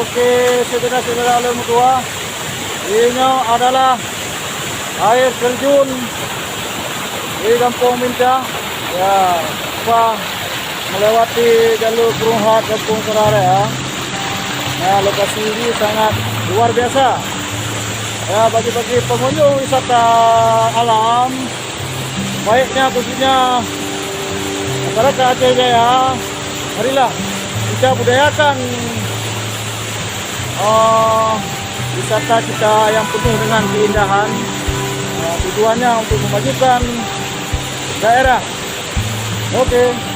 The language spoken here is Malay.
Oke, saudara-saudara alam tua, ini adalah air terjun di Kampung Minca. Ya, apa melewati jalur Perunghat Kampung Serare ya. Nah, lokasi ini sangat luar biasa. Ya, bagi pengunjung wisata alam, baiknya khususnya masyarakat Aceh Jaya, marilah kita budayakan wisata kita yang penuh dengan keindahan. Tujuannya untuk memajukan daerah. Oke.